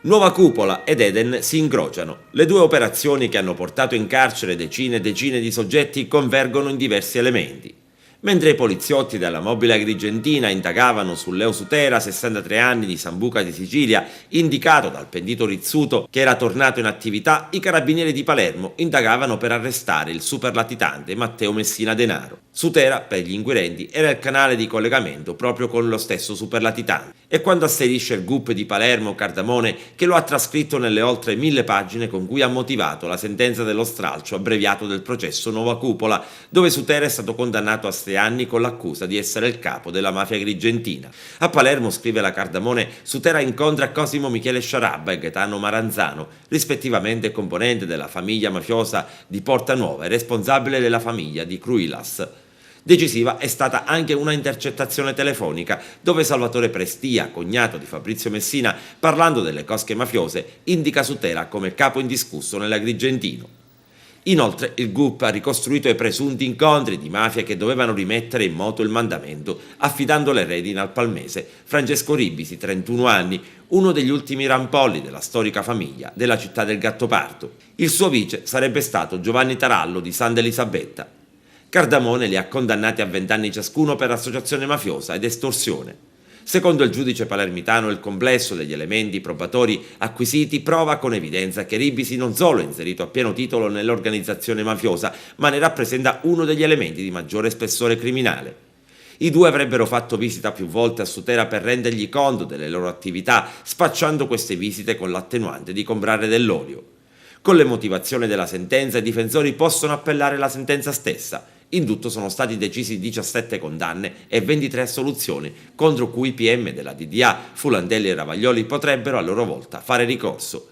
Nuova Cupola ed Eden si incrociano. Le due operazioni che hanno portato in carcere decine e decine di soggetti convergono in diversi elementi. Mentre i poliziotti della Mobile Agrigentina indagavano su Leo Sutera, 63 anni, di Sambuca di Sicilia, indicato dal pentito Rizzuto che era tornato in attività, i carabinieri di Palermo indagavano per arrestare il superlatitante Matteo Messina Denaro. Sutera, per gli inquirenti, era il canale di collegamento proprio con lo stesso superlatitante. E quando asserisce il GUP di Palermo Cardamone che lo ha trascritto nelle oltre 1000 pagine con cui ha motivato la sentenza dello stralcio abbreviato del processo Nuova Cupola, dove Sutera è stato condannato a 6 anni con l'accusa di essere il capo della mafia agrigentina. A Palermo, scrive la Cardamone, Sutera incontra Cosimo Michele Sciarabba e Gaetano Maranzano, rispettivamente componente della famiglia mafiosa di Porta Nuova e responsabile della famiglia di Cruilas. Decisiva è stata anche una intercettazione telefonica dove Salvatore Prestia, cognato di Fabrizio Messina, parlando delle cosche mafiose, indica Sutera come capo indiscusso nell'Agrigentino. Inoltre il GUP ha ricostruito i presunti incontri di mafia che dovevano rimettere in moto il mandamento, affidando le redini al palmese Francesco Ribisi, 31 anni, uno degli ultimi rampolli della storica famiglia della città del Gattopardo. Il suo vice sarebbe stato Giovanni Tarallo di Santa Elisabetta. Cardamone li ha condannati a 20 anni ciascuno per associazione mafiosa ed estorsione. Secondo il giudice palermitano, il complesso degli elementi probatori acquisiti prova con evidenza che Ribisi non solo è inserito a pieno titolo nell'organizzazione mafiosa, ma ne rappresenta uno degli elementi di maggiore spessore criminale. I due avrebbero fatto visita più volte a Sutera per rendergli conto delle loro attività, spacciando queste visite con l'attenuante di comprare dell'olio. Con le motivazioni della sentenza, i difensori possono appellare la sentenza stessa. In tutto sono stati decisi 17 condanne e 23 assoluzioni, contro cui i PM della DDA, Fulandelli e Ravaglioli, potrebbero a loro volta fare ricorso.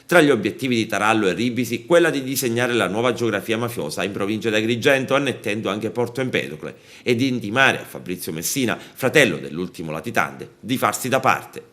Tra gli obiettivi di Tarallo e Ribisi, quella di disegnare la nuova geografia mafiosa in provincia di Agrigento, annettendo anche Porto Empedocle, e di intimare a Fabrizio Messina, fratello dell'ultimo latitante, di farsi da parte.